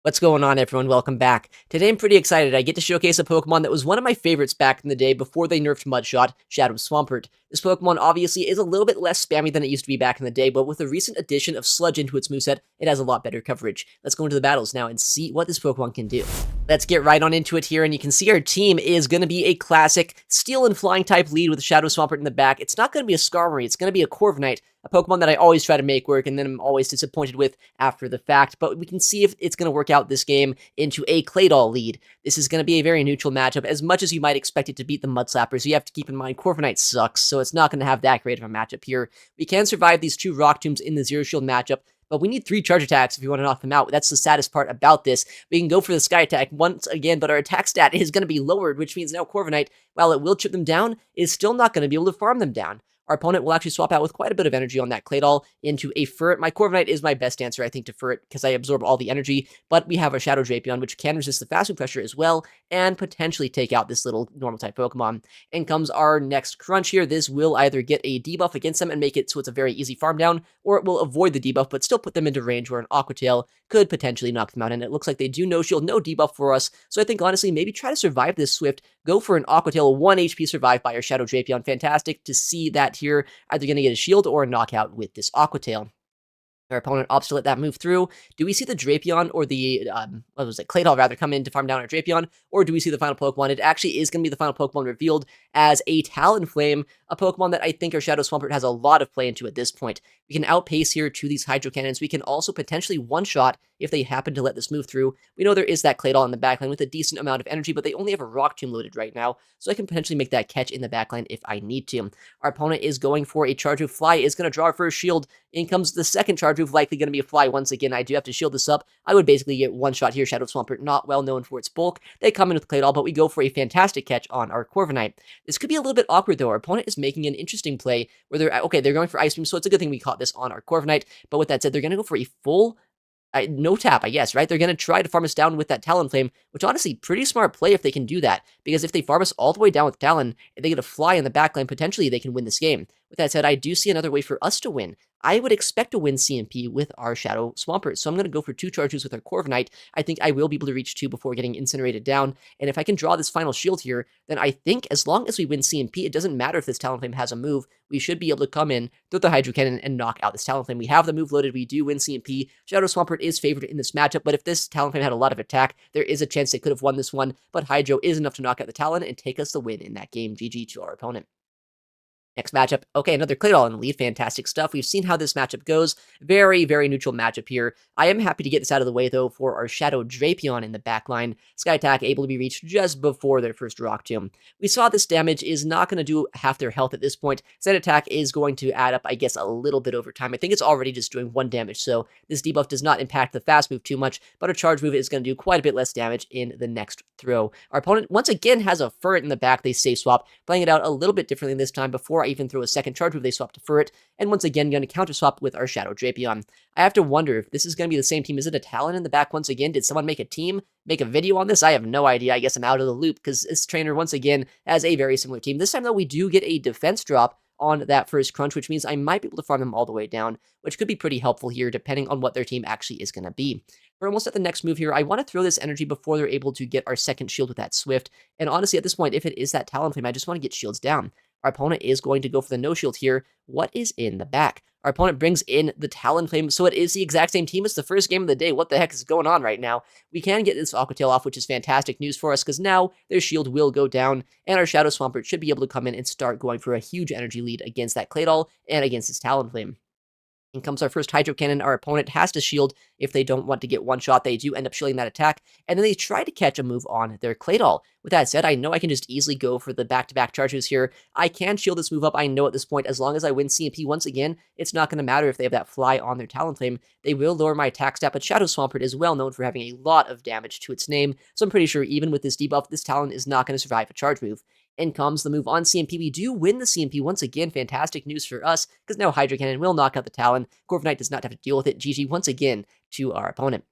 What's going on, everyone? Welcome back. Today I'm pretty excited. I get to showcase a Pokemon that was one of my favorites back in the day before they nerfed Mudshot, Shadow Swampert. This Pokemon obviously is a little bit less spammy than it used to be back in the day, but with the recent addition of Sludge into its moveset, it has a lot better coverage. Let's go into the battles now and see what this Pokemon can do. Let's get right on into it here, and you can see our team is going to be a classic Steel and Flying type lead with Shadow Swampert in the back. It's not going to be a Skarmory, it's going to be a Corviknight, a Pokemon that I always try to make work, and then I'm always disappointed with after the fact, but we can see if it's going to work out this game into a Claydol lead. This is going to be a very neutral matchup. As much as you might expect it to beat the Mudslappers, you have to keep in mind Corviknight sucks, so it's not going to have that great of a matchup here. We can survive these two Rock Tombs in the Zero Shield matchup, but we need 3 charge attacks if you want to knock them out. That's the saddest part about this. We can go for the Sky Attack once again, but our attack stat is going to be lowered, which means now Corviknight, while it will chip them down, is still not going to be able to farm them down. Our opponent will actually swap out with quite a bit of energy on that Claydol into a Furret. My Corviknight is my best answer, I think, to Furret, because I absorb all the energy, but we have a Shadow Drapion, which can resist the fast move pressure as well, and potentially take out this little normal-type Pokemon. In comes our next Crunch here. This will either get a debuff against them and make it so it's a very easy farm down, or it will avoid the debuff, but still put them into range where an Aqua Tail could potentially knock them out, and it looks like they do no shield, no debuff for us, so I think, honestly, maybe try to survive this Swift, go for an Aqua Tail, 1 HP survived by our Shadow Drapion. Fantastic to see that here, either going to get a shield or a knockout with this Aqua Tail. Our opponent opts to let that move through. Do we see the Drapion or the, Claydol rather, come in to farm down our Drapion, or do we see the final Pokemon? It actually is going to be the final Pokemon revealed as a Talonflame, a Pokemon that I think our Shadow Swampert has a lot of play into at this point. We can outpace here to these Hydro Cannons. We can also potentially one-shot if they happen to let this move through. We know there is that Claydol in the backline with a decent amount of energy, but they only have a Rock Tomb loaded right now, so I can potentially make that catch in the backline if I need to. Our opponent is going for a Charge Move. Fly is going to draw our first shield. In comes the second Charge Move, likely going to be a Fly once again. I do have to shield this up. I would basically get one shot here. Shadow Swampert, not well known for its bulk. They come in with Claydol, but we go for a fantastic catch on our Corviknight. This could be a little bit awkward, though. Our opponent is making an interesting play where they're going for Ice Beam, so it's a good thing we caught this on our Corviknight. But with that said, they're going to go for a full no tap, I guess, right? They're going to try to farm us down with that Talonflame, which honestly, pretty smart play if they can do that, because if they farm us all the way down with Talon, and they get a Fly in the backline, potentially they can win this game. With that said, I do see another way for us to win. I would expect to win CMP with our Shadow Swampert, so I'm going to go for 2 charges with our Corviknight. I think I will be able to reach 2 before getting incinerated down, and if I can draw this final shield here, then I think as long as we win CMP, it doesn't matter if this Talonflame has a move, we should be able to come in, throw the Hydro Cannon, and knock out this Talonflame. We have the move loaded, we do win CMP. Shadow Swampert is favored in this matchup, but if this Talonflame had a lot of attack, there is a chance they could have won this one, but Hydro is enough to knock out the Talon and take us the win in that game. GG to our opponent. Next matchup, okay, another Claydol in the lead, fantastic stuff. We've seen how this matchup goes. Very, very neutral matchup here. I am happy to get this out of the way, though, for our Shadow Drapion in the backline. Sky Attack able to be reached just before their first Rock Tomb. We saw this damage is not going to do half their health at this point. Sand Attack is going to add up, I guess, a little bit over time. I think it's already just doing 1 damage, so this debuff does not impact the fast move too much, but a charge move is going to do quite a bit less damage in the next throw. Our opponent, once again, has a Furret in the back. They safe swap, playing it out a little bit differently this time. Before I even throw a second charge move, they swap to Furret, and once again, going to counter swap with our Shadow Drapion. I have to wonder if this is going to be the same team. Is it a Talon in the back once again? Did someone make a team, make a video on this? I have no idea. I guess I'm out of the loop, because this trainer, once again, has a very similar team. This time, though, we do get a defense drop on that first Crunch, which means I might be able to farm them all the way down, which could be pretty helpful here, depending on what their team actually is going to be. We're almost at the next move here. I want to throw this energy before they're able to get our second shield with that Swift, and honestly, at this point, if it is that Talonflame, I just want to get shields down. Our opponent is going to go for the no shield here. What is in the back? Our opponent brings in the Talonflame, so it is the exact same team as the first game of the day. What the heck is going on right now? We can get this Aqua Tail off, which is fantastic news for us, because now their shield will go down, and our Shadow Swampert should be able to come in and start going for a huge energy lead against that Claydol and against this Talonflame. In comes our first Hydro Cannon. Our opponent has to shield if they don't want to get one shot. They do end up shielding that attack, and then they try to catch a move on their Claydol. With that said, I know I can just easily go for the back-to-back charges here. I can shield this move up, I know at this point, as long as I win CMP once again, it's not going to matter if they have that Fly on their Talonflame. They will lower my attack stat, but Shadow Swampert is well known for having a lot of damage to its name, so I'm pretty sure even with this debuff, this Talon is not going to survive a charge move. In comes the move on CMP. We do win the CMP once again. Fantastic news for us, because now Hydro Cannon will knock out the Talon. Corviknight does not have to deal with it. GG once again to our opponent.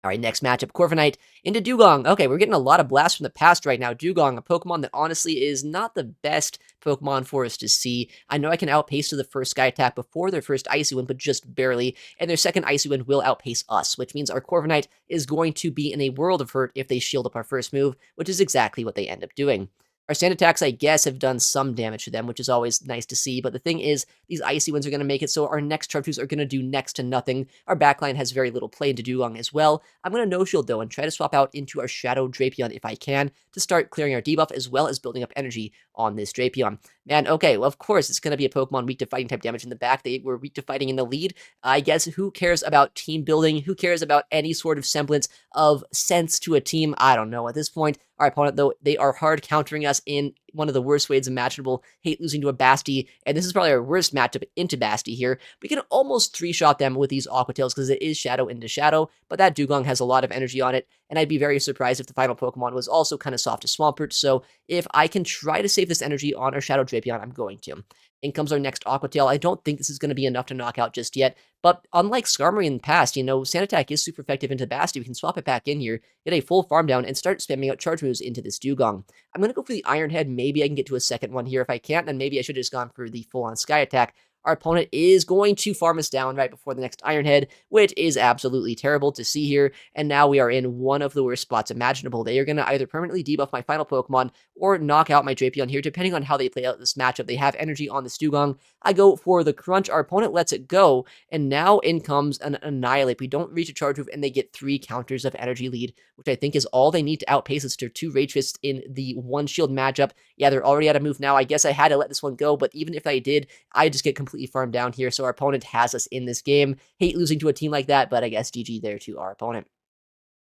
All right, next matchup, Corviknight into Dewgong. Okay, we're getting a lot of blasts from the past right now. Dewgong, a Pokemon that honestly is not the best Pokemon for us to see. I know I can outpace to the first Sky Attack before their first Icy Wind, but just barely, and their second Icy Wind will outpace us, which means our Corviknight is going to be in a world of hurt if they shield up our first move, which is exactly what they end up doing. Our sand attacks, I guess, have done some damage to them, which is always nice to see, but the thing is, these Icy Winds are going to make it so our next Chartreuse are going to do next to nothing. Our backline has very little play into Dugong as well. I'm going to no-shield, though, and try to swap out into our Shadow Drapion if I can, to start clearing our debuff, as well as building up energy on this Drapion. Man, okay, well, of course, it's going to be a Pokemon weak to fighting type damage in the back. They were weak to fighting in the lead. I guess who cares about team building? Who cares about any sort of semblance of sense to a team? I don't know. At this point, our opponent, though, they are hard countering us in one of the worst ways imaginable. Hate losing to a Basti, and this is probably our worst matchup into Basti here. We can almost three-shot them with these Aqua Tails because it is Shadow into Shadow, but that Dugong has a lot of energy on it, and I'd be very surprised if the final Pokemon was also kind of soft to Swampert, so if I can try to save this energy on our Shadow Drapion, I'm going to. In comes our next Aqua Tail. I don't think this is going to be enough to knock out just yet, but unlike Skarmory in the past, Sand Attack is super effective into Basti. We can swap it back in here, get a full farm down, and start spamming out charge moves into this Dugong. I'm going to go for the Iron Head. Maybe I can get to a second one here. If I can't, then maybe I should have just gone for the full-on Sky Attack. Our opponent is going to farm us down right before the next Iron Head, which is absolutely terrible to see here, and now we are in one of the worst spots imaginable. They are going to either permanently debuff my final Pokemon or knock out my Drapion here, depending on how they play out this matchup. They have energy on this Dugong. I go for the Crunch. Our opponent lets it go, and now in comes an Annihilape. We don't reach a charge move, and they get 3 counters of energy lead, which I think is all they need to outpace us to 2 Rage Fists in the 1-shield matchup. Yeah, they're already out of move now. I guess I had to let this one go, but even if I did, I just get completely farmed down here, so our opponent has us in this game. Hate losing to a team like that, but I guess GG there to our opponent.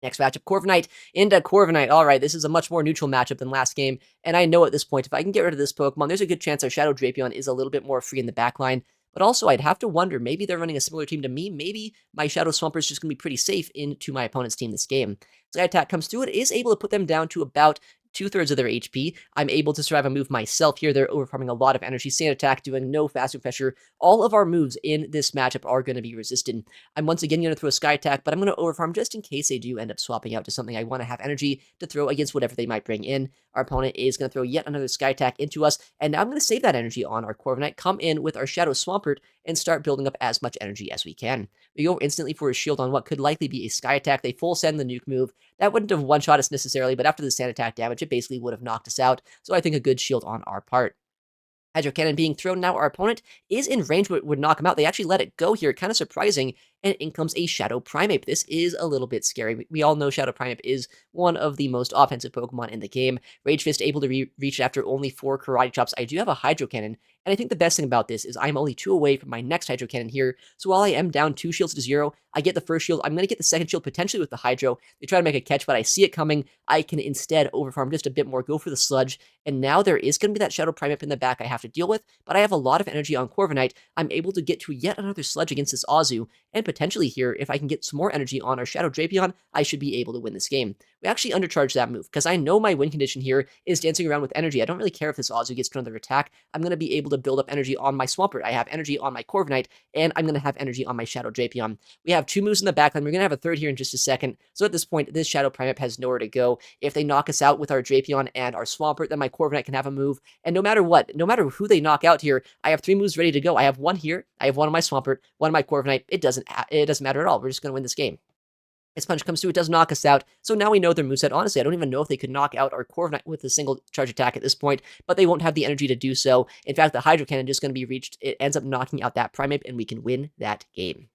Next matchup, Corviknight into Corviknight. All right, this is a much more neutral matchup than last game, and I know at this point, if I can get rid of this Pokemon, there's a good chance our Shadow Drapion is a little bit more free in the backline, but also I'd have to wonder, maybe they're running a similar team to me, maybe my Shadow Swampert is just going to be pretty safe into my opponent's team this game. Sky Attack comes through, it is able to put them down to about 2/3 of their HP. I'm able to survive a move myself here. They're overfarming a lot of energy. Sand Attack doing no fast move pressure. All of our moves in this matchup are going to be resisted. I'm once again going to throw a Sky Attack, but I'm going to overfarm just in case they do end up swapping out to something I want to have energy to throw against whatever they might bring in. Our opponent is going to throw yet another Sky Attack into us, and now I'm going to save that energy on our Corviknight, come in with our Shadow Swampert, and start building up as much energy as we can. We go instantly for a shield on what could likely be a Sky Attack. They full send the nuke move. That wouldn't have one-shot us necessarily, but after the Sand Attack damage, it basically would have knocked us out, so I think a good shield on our part. Hydro Cannon being thrown now, our opponent is in range but would knock him out. They actually let it go here, kind of surprising, and in comes a Shadow Primeape. This is a little bit scary. We all know Shadow Primeape is one of the most offensive Pokemon in the game. Rage Fist able to reach after only 4 Karate Chops. I do have a Hydro Cannon, and I think the best thing about this is I'm only 2 away from my next Hydro Cannon here, so while I am down 2 shields to 0, I get the first shield. I'm going to get the second shield potentially with the Hydro. They try to make a catch, but I see it coming. I can instead overfarm just a bit more, go for the Sludge, and now there is going to be that Shadow Primeape in the back I have to deal with, but I have a lot of energy on Corviknight. I'm able to get to yet another Sludge against this Azu, and potentially here, if I can get some more energy on our Shadow Drapion, I should be able to win this game. We actually undercharged that move, because I know my win condition here is dancing around with energy. I don't really care if this Azu gets to another attack. I'm going to be able to build up energy on my Swampert. I have energy on my Corviknight, and I'm going to have energy on my Shadow Drapion. We have 2 moves in the backline. We're going to have a third here in just a second. So at this point, this Shadow Primeape has nowhere to go. If they knock us out with our Drapion and our Swampert, then my Corviknight can have a move. And no matter what, no matter who they knock out here, I have 3 moves ready to go. I have 1 here. I have 1 on my Swampert, 1 on my Corviknight. It doesn't matter at all. We're just going to win this game. This punch comes through, it does knock us out, so now we know their moveset. Honestly, I don't even know if they could knock out our Corviknight with a single charge attack at this point, but they won't have the energy to do so. In fact, the Hydro Cannon is just going to be reached. It ends up knocking out that Primeape, and we can win that game.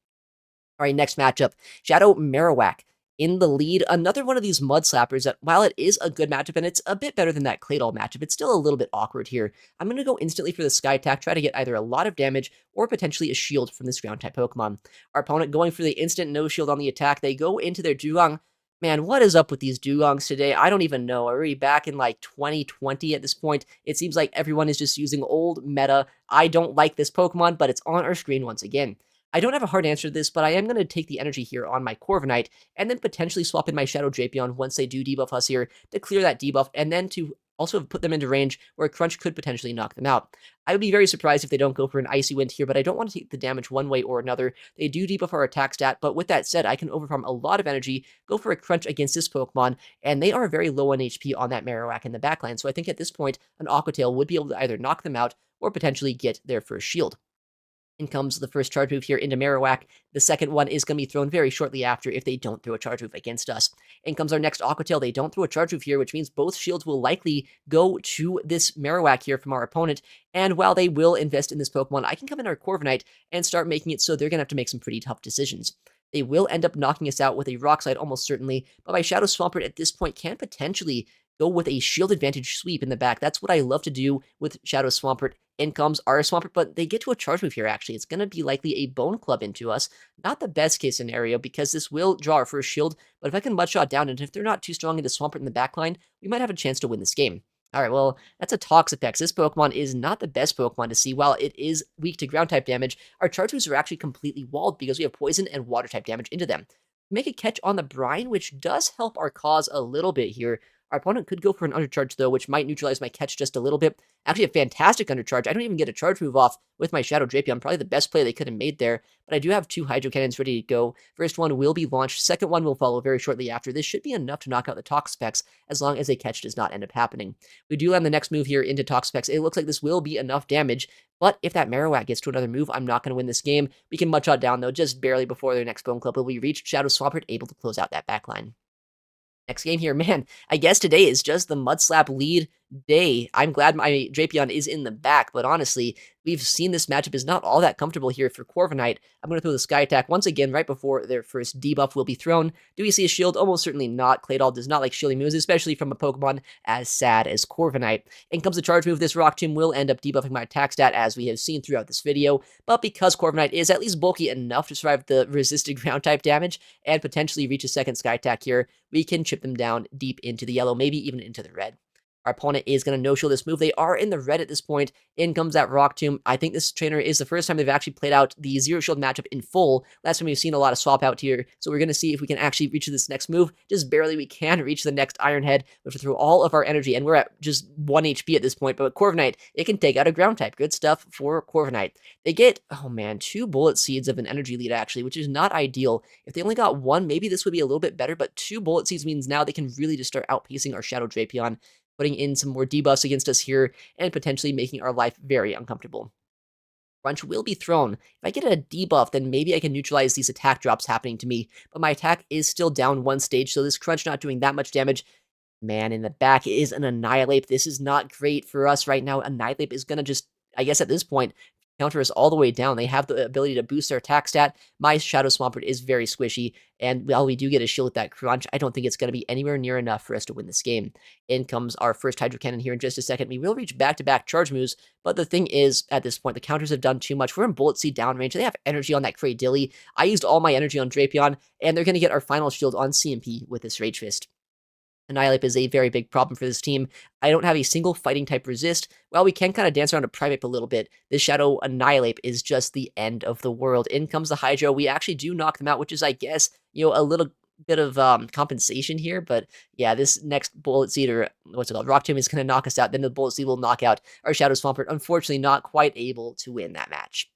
All right, next matchup, Shadow Marowak in the lead. Another one of these Mud Slappers that, while it is a good matchup and it's a bit better than that Claydol matchup, it's still a little bit awkward here. I'm going to go instantly for the Sky Attack, try to get either a lot of damage or potentially a shield from this ground-type Pokemon. Our opponent going for the instant no shield on the attack. They go into their Dugong. Man, what is up with these Dugongs today? I don't even know. Are we back in like 2020 at this point? It seems like everyone is just using old meta. I don't like this Pokemon, but it's on our screen once again. I don't have a hard answer to this, but I am going to take the energy here on my Corviknight, and then potentially swap in my Shadow Drapion once they do debuff us here to clear that debuff, and then to also have put them into range where a Crunch could potentially knock them out. I would be very surprised if they don't go for an Icy Wind here, but I don't want to take the damage one way or another. They do debuff our attack stat, but with that said, I can overfarm a lot of energy, go for a Crunch against this Pokemon, and they are very low on HP on that Marowak in the backline, so I think at this point, an Aqua Tail would be able to either knock them out or potentially get their first shield. In comes the first charge move here into Marowak. The second one is going to be thrown very shortly after if they don't throw a charge move against us. In comes our next Aqua Tail. They don't throw a charge move here, which means both shields will likely go to this Marowak here from our opponent. And while they will invest in this Pokemon, I can come in our Corviknight and start making it so they're going to have to make some pretty tough decisions. They will end up knocking us out with a Rock Slide almost certainly, but my Shadow Swampert at this point can potentially go with a shield advantage sweep in the back. That's what I love to do with Shadow Swampert. In comes our Swampert, but they get to a charge move here, actually. It's going to be likely a Bone Club into us. Not the best case scenario, because this will draw our first shield, but if I can Mudshot down, and if they're not too strong into Swampert in the backline, we might have a chance to win this game. Alright, well, that's a Toxapex. This Pokemon is not the best Pokemon to see. While it is weak to ground-type damage, our charge moves are actually completely walled because we have poison and water-type damage into them. Make a catch on the Brine, which does help our cause a little bit here. Our opponent could go for an Undercharge, though, which might neutralize my catch just a little bit. Actually, a fantastic Undercharge. I don't even get a charge move off with my Shadow Drapion. Probably the best play they could have made there, but I do have 2 Hydro Cannons ready to go. First one will be launched. Second one will follow very shortly after. This should be enough to knock out the Toxapex, as long as a catch does not end up happening. We do land the next move here into Toxapex. It looks like this will be enough damage, but if that Marowak gets to another move, I'm not going to win this game. We can Mudshot down, though, just barely before their next Bone Club, but we reach Shadow Swampert, able to close out that backline. Next game here, man, I guess today is just the Mudslap lead day. I'm glad my Drapion is in the back, but honestly, we've seen this matchup is not all that comfortable here for Corviknight. I'm going to throw the Sky Attack once again right before their first debuff will be thrown. Do we see a shield? Almost certainly not. Claydol does not like shielding moves, especially from a Pokemon as sad as Corviknight. In comes the charge move. This Rock Tomb will end up debuffing my attack stat, as we have seen throughout this video, but because Corviknight is at least bulky enough to survive the resisted ground type damage and potentially reach a second Sky Attack here, we can chip them down deep into the yellow, maybe even into the red. Our opponent is going to no-shield this move. They are in the red at this point. In comes that Rock Tomb. I think this trainer is the first time they've actually played out the Zero Shield matchup in full. Last time we've seen a lot of swap out here, so we're going to see if we can actually reach this next move. Just barely we can reach the next Iron Head. We have to throw all of our energy, and we're at just 1 HP at this point, but with Corviknight, it can take out a ground type. Good stuff for Corviknight. They get, oh man, 2 Bullet Seeds of an energy lead, actually, which is not ideal. If they only got 1, maybe this would be a little bit better, but 2 Bullet Seeds means now they can really just start outpacing our Shadow Drapion, putting in some more debuffs against us here, and potentially making our life very uncomfortable. Crunch will be thrown. If I get a debuff, then maybe I can neutralize these attack drops happening to me, but my attack is still down 1 stage, so this Crunch not doing that much damage. Man, in the back is an Annihilape. This is not great for us right now. Annihilape is going to just, I guess at this point, counter us all the way down. They have the ability to boost their attack stat. My Shadow Swampert is very squishy, and while we do get a shield with that Crunch, I don't think it's going to be anywhere near enough for us to win this game. In comes our first Hydro Cannon here in just a second. We will reach back-to-back charge moves, but the thing is, at this point, the counters have done too much. We're in Bullet Seed downrange. They have energy on that Claydilly. I used all my energy on Drapion, and they're going to get our final shield on CMP with this Rage Fist. Annihilape is a very big problem for this team. I don't have a single fighting type resist. While we can kind of dance around a Primeape a little bit, this Shadow Annihilape is just the end of the world. In comes the Hydro. We actually do knock them out, which is, I guess, a little bit of compensation here. But yeah, this next Bullet Seed, or what's it called, Rock Tomb, is going to knock us out. Then the Bullet Seed will knock out our Shadow Swampert. Unfortunately, not quite able to win that match.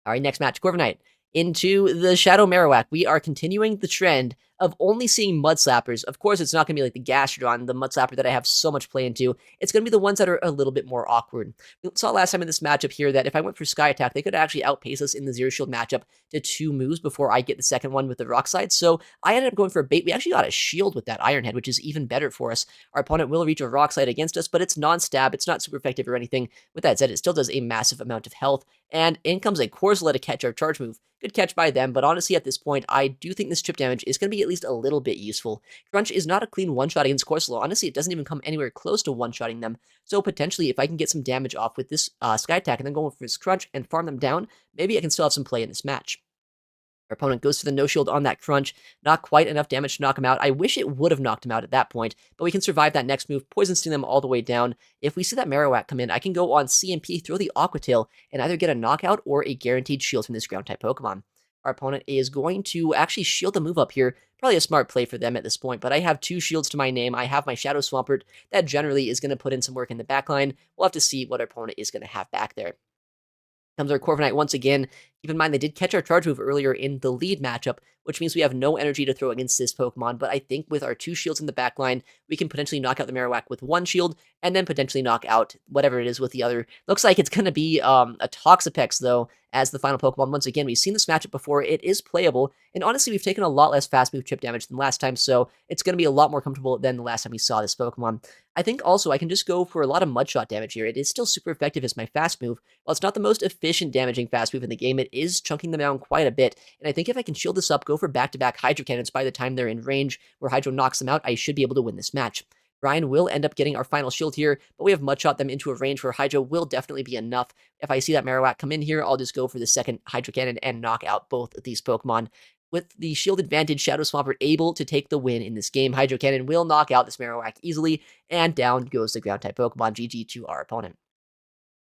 All right, next match, Corviknight into the Shadow Marowak. We are continuing the trend of only seeing Mudslappers. Of course, it's not going to be like the Gastrodon, the Mudslapper that I have so much play into. It's going to be the ones that are a little bit more awkward. We saw last time in this matchup here that if I went for Sky Attack, they could actually outpace us in the Zero Shield matchup to 2 moves before I get the second one with the Rock Slide. So I ended up going for a bait. We actually got a shield with that Iron Head, which is even better for us. Our opponent will reach a Rock Slide against us, but it's non-stab. It's not super effective or anything. With that said, it still does a massive amount of health. And in comes a Corsola to catch our charge move. Good catch by them, but honestly, at this point, I do think this chip damage is going to be at least a little bit useful. Crunch is not a clean one-shot against Corsola. Honestly, it doesn't even come anywhere close to one-shotting them. So potentially, if I can get some damage off with this Sky Attack and then go for this Crunch and farm them down, maybe I can still have some play in this match. Our opponent goes for the no-shield on that Crunch. Not quite enough damage to knock him out. I wish it would have knocked him out at that point, but we can survive that next move, Poison Sting them all the way down. If we see that Marowak come in, I can go on CMP, throw the Aqua Tail, and either get a knockout or a guaranteed shield from this Ground-type Pokemon. Our opponent is going to actually shield the move up here. Probably a smart play for them at this point, but I have 2 shields to my name. I have my Shadow Swampert. That generally is going to put in some work in the backline. We'll have to see what our opponent is going to have back there. Comes our Corviknight once again. Keep in mind, they did catch our charge move earlier in the lead matchup, which means we have no energy to throw against this Pokemon, but I think with our 2 shields in the back line, we can potentially knock out the Marowak with 1 shield, and then potentially knock out whatever it is with the other. Looks like it's going to be a Toxapex, though, as the final Pokemon. Once again, we've seen this matchup before. It is playable, and honestly, we've taken a lot less fast move chip damage than last time, so it's going to be a lot more comfortable than the last time we saw this Pokemon. I think also I can just go for a lot of Mudshot damage here. It is still super effective as my fast move. While it's not the most efficient damaging fast move in the game, it is chunking them down quite a bit, and I think if I can shield this up, go for back-to-back Hydro Cannons by the time they're in range where Hydro knocks them out, I should be able to win this match. Brian will end up getting our final shield here, but we have Mudshot them into a range where Hydro will definitely be enough. If I see that Marowak come in here, I'll just go for the second Hydro Cannon and knock out both of these Pokemon. With the shield advantage, Shadow Swampert able to take the win in this game. Hydro Cannon will knock out this Marowak easily, and down goes the Ground-type Pokemon. GG to our opponent.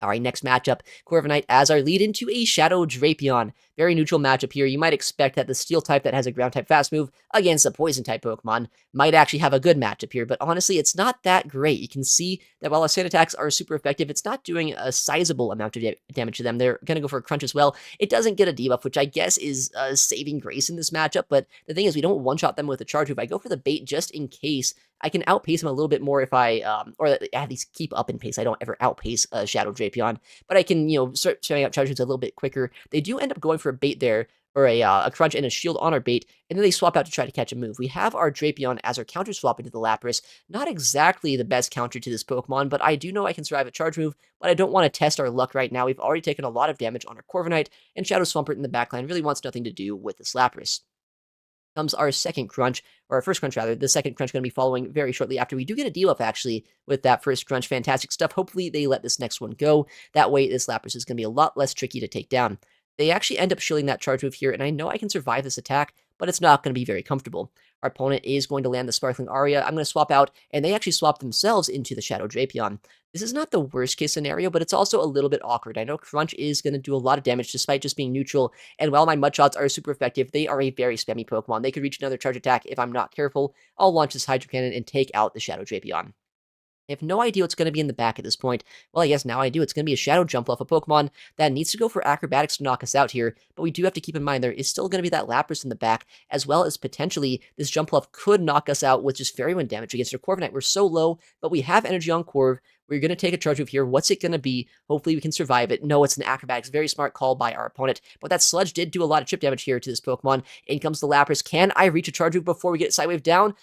Alright, next matchup, Corviknight as our lead into a Shadow Drapion. Very neutral matchup here. You might expect that the Steel type that has a Ground-type fast move against a Poison-type Pokemon might actually have a good matchup here, but honestly, it's not that great. You can see that while our sand attacks are super effective, it's not doing a sizable amount of damage to them. They're going to go for a Crunch as well. It doesn't get a debuff, which I guess is a saving grace in this matchup, but the thing is, we don't one-shot them with a Charge Move. I go for the bait just in case. I can outpace him a little bit more if I, or at least keep up in pace. I don't ever outpace a Shadow Drapion, but I can, start throwing out charge moves a little bit quicker. They do end up going for a bait there, or a Crunch and a Shield on our bait, and then they swap out to try to catch a move. We have our Drapion as our counter swap into the Lapras. Not exactly the best counter to this Pokemon, but I do know I can survive a charge move, but I don't want to test our luck right now. We've already taken a lot of damage on our Corviknight, and Shadow Swampert in the backline really wants nothing to do with this Lapras. Comes our second crunch, or our first crunch rather. The second crunch going to be following very shortly after. We do get a debuff actually with that first crunch. Fantastic stuff. Hopefully they let this next one go. That way this Lapras is going to be a lot less tricky to take down. They actually end up shielding that charge move here, and I know I can survive this attack, but it's not going to be very comfortable. Our opponent is going to land the Sparkling Aria. I'm going to swap out, and they actually swap themselves into the Shadow Drapion. This is not the worst case scenario, but it's also a little bit awkward. I know Crunch is going to do a lot of damage despite just being neutral, and while my Mudshots are super effective, they are a very spammy Pokemon. They could reach another charge attack if I'm not careful. I'll launch this Hydro Cannon and take out the Shadow Drapion. I have no idea what's going to be in the back at this point. Well, I guess now I do. It's going to be a Shadow Jumpluff, a Pokemon that needs to go for Acrobatics to knock us out here, but we do have to keep in mind there is still going to be that Lapras in the back, as well as potentially this Jumpluff could knock us out with just Fairy Wind damage against our Corviknight. We're so low, but we have energy on Corv. We're going to take a charge move here. What's it going to be? Hopefully we can survive it. No, it's an Acrobatics. Very smart call by our opponent, but that Sludge did do a lot of chip damage here to this Pokemon. In comes the Lapras. Can I reach a charge move before we get Sidewave down?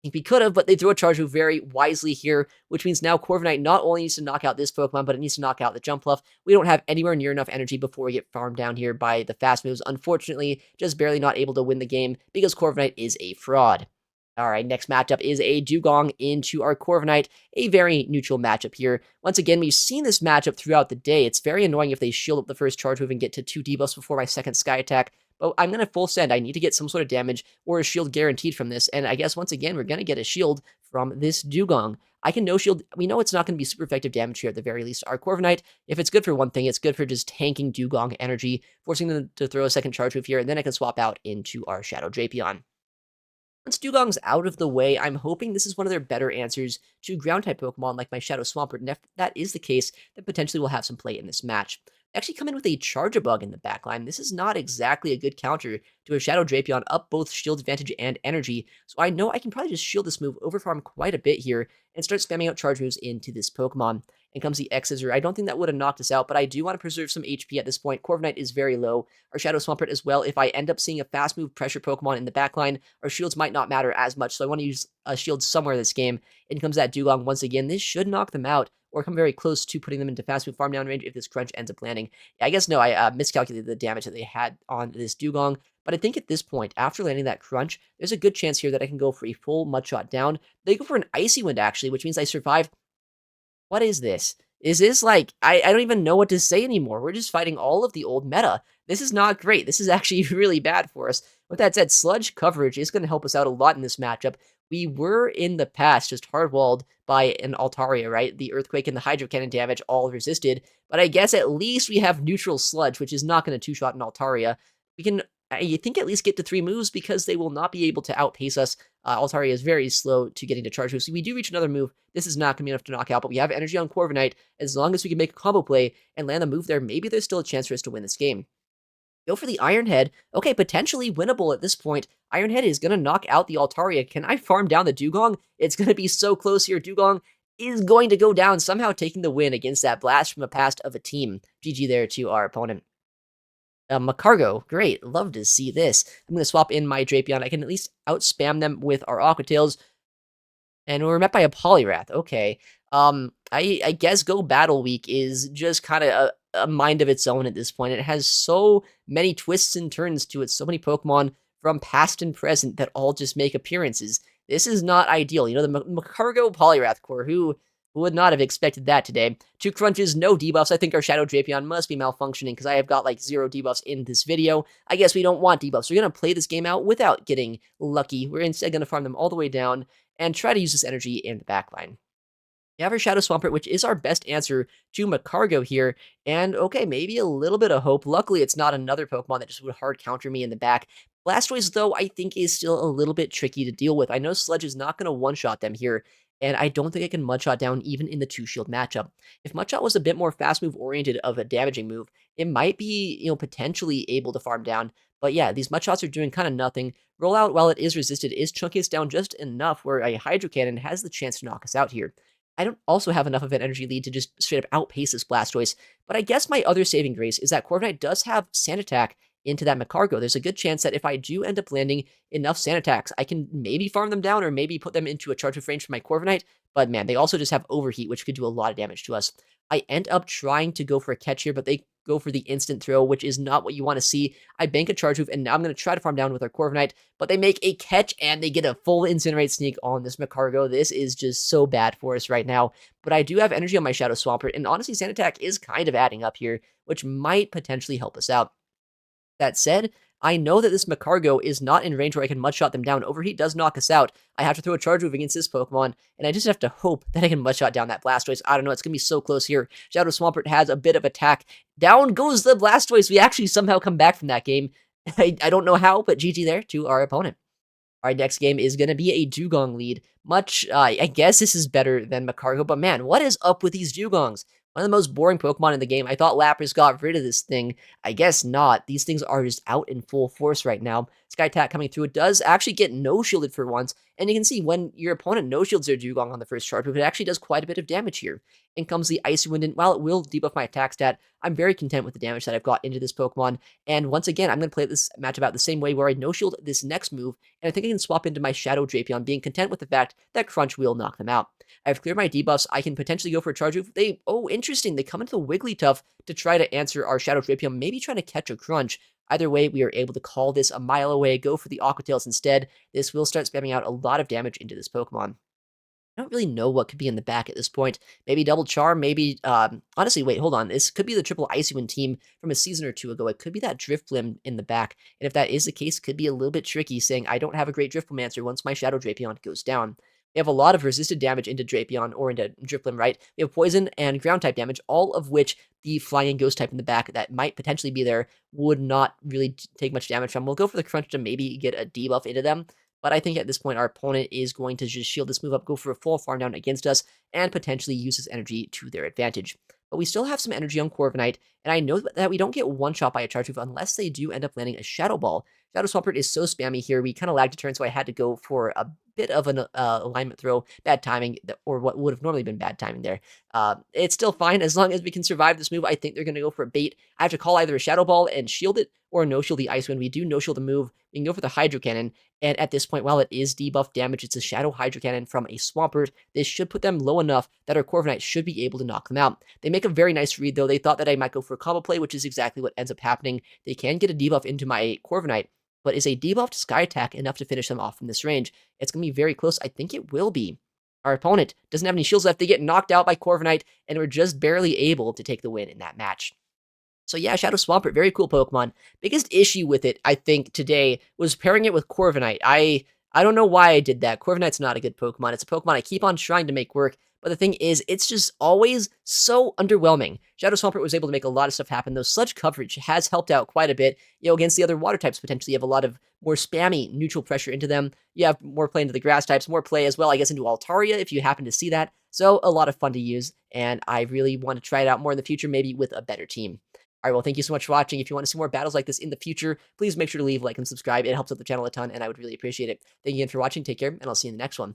I think we could have, but they throw a charge move very wisely here, which means now Corviknight not only needs to knock out this Pokemon, but it needs to knock out the Jumpluff. We don't have anywhere near enough energy before we get farmed down here by the fast moves. Unfortunately, just barely not able to win the game because Corviknight is a fraud. Alright, next matchup is a Dugong into our Corviknight, a very neutral matchup here. Once again, we've seen this matchup throughout the day. It's very annoying if they shield up the first charge move and get to 2 debuffs before my second Sky Attack, but I'm going to full send. I need to get some sort of damage or a shield guaranteed from this, and I guess once again, we're going to get a shield from this Dugong. I can no shield. We know it's not going to be super effective damage here at the very least. Our Corviknight, if it's good for one thing, it's good for just tanking Dugong energy, forcing them to throw a second charge move here, and then I can swap out into our Shadow Drapion. Once Dugong's out of the way, I'm hoping this is one of their better answers to Ground-type Pokemon like my Shadow Swampert, and if that is the case, then potentially we'll have some play in this match. They actually come in with a Charge-a-Bug in the backline. This is not exactly a good counter to a Shadow Drapion up both shield advantage and energy, so I know I can probably just shield this move, overfarm quite a bit here, and start spamming out charge moves into this Pokemon. And comes the X-Scissor. I don't think that would have knocked us out, but I do want to preserve some HP at this point. Corviknight is very low. Our Shadow Swampert as well. If I end up seeing a fast move pressure Pokemon in the backline, our shields might not matter as much, so I want to use a shield somewhere in this game. In comes that Dugong once again. This should knock them out, or come very close to putting them into fast move farm down range if this Crunch ends up landing. I guess no, I miscalculated the damage that they had on this Dugong, but I think at this point, after landing that Crunch, there's a good chance here that I can go for a full Mudshot down. They go for an Icy Wind, actually, which means I survive. What is this? Is this like, I don't even know what to say anymore. We're just fighting all of the old meta. This is not great. This is actually really bad for us. With that said, Sludge coverage is going to help us out a lot in this matchup. We were in the past just hardwalled by an Altaria, right? The Earthquake and the Hydro Cannon damage all resisted, but I guess at least we have neutral Sludge, which is not going to two-shot an Altaria. We can you think at least get to 3 moves because they will not be able to outpace us. Altaria is very slow to getting to charge moves, so we do reach another move. This is not going to be enough to knock out, but we have energy on Corviknight. As long as we can make a combo play and land a move there, maybe there's still a chance for us to win this game. Go for the Iron Head. Okay, potentially winnable at this point. Iron Head is going to knock out the Altaria. Can I farm down the Dugong? It's going to be so close here. Dugong is going to go down, somehow taking the win against that blast from the past of a team. GG there to our opponent. Macargo, great. Love to see this. I'm going to swap in my Drapion. I can at least outspam them with our Aqua Tails. And we're met by a Poliwrath. Okay. I guess Go Battle Week is just kind of a mind of its own at this point. It has so many twists and turns to it, so many Pokemon from past and present that all just make appearances. This is not ideal. You know, the Macargo Poliwrath core, who would not have expected that today. 2 crunches, no debuffs. I think our Shadow Drapion must be malfunctioning because I have got like 0 debuffs in this video. I guess we don't want debuffs. We're going to play this game out without getting lucky. We're instead going to farm them all the way down and try to use this energy in the backline. We have our Shadow Swampert, which is our best answer to Macargo here, and okay, maybe a little bit of hope. Luckily, it's not another Pokemon that just would hard counter me in the back. Blastoise, though, I think is still a little bit tricky to deal with. I know Sludge is not going to one-shot them here, and I don't think I can Mudshot down even in the 2-shield matchup. If Mudshot was a bit more fast move oriented of a damaging move, it might be, potentially able to farm down. But yeah, these Mudshots are doing kind of nothing. Rollout, while it is resisted, is chunking us down just enough where a Hydro Cannon has the chance to knock us out here. I don't also have enough of an energy lead to just straight up outpace this Blastoise, but I guess my other saving grace is that Corviknight does have Sand Attack into that Macargo. There's a good chance that if I do end up landing enough Sand Attacks, I can maybe farm them down or maybe put them into a charge of range for my Corviknight, but man, they also just have Overheat, which could do a lot of damage to us. I end up trying to go for a catch here, but they go for the instant throw, which is not what you want to see. I bank a charge move, and now I'm going to try to farm down with our Corviknight, but they make a catch, and they get a full Incinerate Sneak on this Macargo. This is just so bad for us right now, but I do have energy on my Shadow Swampert, and honestly, Sand Attack is kind of adding up here, which might potentially help us out. That said, I know that this Macargo is not in range where I can Mudshot them down. Overheat does knock us out. I have to throw a charge move against this Pokemon, and I just have to hope that I can Mudshot down that Blastoise. I don't know, it's going to be so close here. Shadow Swampert has a bit of attack. Down goes the Blastoise. We actually somehow come back from that game. I don't know how, but GG there to our opponent. Our next game is going to be a Dugong lead. I guess this is better than Macargo, but man, what is up with these Dugongs? One of the most boring Pokemon in the game. I thought Lapras got rid of this thing. I guess not. These things are just out in full force right now. Sky Attack coming through. It does actually get no-shielded for once. And you can see when your opponent no-shields their Dugong on the first charge move, it actually does quite a bit of damage here. In comes the Icy Wind, and while it will debuff my attack stat, I'm very content with the damage that I've got into this Pokemon. And once again, I'm going to play this matchup out the same way where I no-shield this next move, and I think I can swap into my Shadow Drapion, being content with the fact that Crunch will knock them out. I've cleared my debuffs. I can potentially go for a charge move. Interesting. They come into the Wigglytuff to try to answer our Shadow Drapion, maybe trying to catch a Crunch. Either way, we are able to call this a mile away, go for the Aqua Tails instead. This will start spamming out a lot of damage into this Pokemon. I don't really know what could be in the back at this point. Maybe Double Charm, maybe, honestly, wait, hold on. This could be the triple Icy Wind team from a season or two ago. It could be that Drifblim in the back. And if that is the case, could be a little bit tricky, saying I don't have a great Drifblim answer once my Shadow Drapion goes down. We have a lot of resisted damage into Drapion or into Drifblim, right? We have poison and ground type damage, all of which the flying ghost type in the back that might potentially be there would not really take much damage from. We'll go for the crunch to maybe get a debuff into them. But I think at this point, our opponent is going to just shield this move up, go for a full farm down against us, and potentially use this energy to their advantage. But we still have some energy on Corviknight, and I know that we don't get one-shot by a charge move unless they do end up landing a Shadow Ball. Shadow Swampert is so spammy here, we kind of lagged a turn, so I had to go for a bit of an alignment throw. Bad timing, or what would have normally been bad timing there. It's still fine, as long as we can survive this move. I think they're going to go for a bait. I have to call either a Shadow Ball and shield it, or no-shield the Ice Wind. We do no-shield the move. We can go for the Hydro Cannon, and at this point, while it is debuff damage, it's a Shadow Hydro Cannon from a Swampert. This should put them low enough that our Corviknight should be able to knock them out. They make a very nice read, though. They thought that I might go for a combo play, which is exactly what ends up happening. They can get a debuff into my Corviknight, but is a debuffed Sky Attack enough to finish them off from this range? It's going to be very close. I think it will be. Our opponent doesn't have any shields left. They get knocked out by Corviknight, and we're just barely able to take the win in that match. So yeah, Shadow Swampert, very cool Pokemon. Biggest issue with it, I think, today was pairing it with Corviknight. I don't know why I did that. Corviknight's not a good Pokemon. It's a Pokemon I keep on trying to make work, But the thing is, it's just always so underwhelming. Shadow Swampert was able to make a lot of stuff happen, though Sludge coverage has helped out quite a bit, against the other water types potentially. You have a lot of more spammy neutral pressure into them. You have more play into the grass types, more play as well, I guess, into Altaria if you happen to see that. So a lot of fun to use, and I really want to try it out more in the future, maybe with a better team. All right, well, thank you so much for watching. If you want to see more battles like this in the future, please make sure to leave a like and subscribe. It helps out the channel a ton, and I would really appreciate it. Thank you again for watching. Take care, and I'll see you in the next one.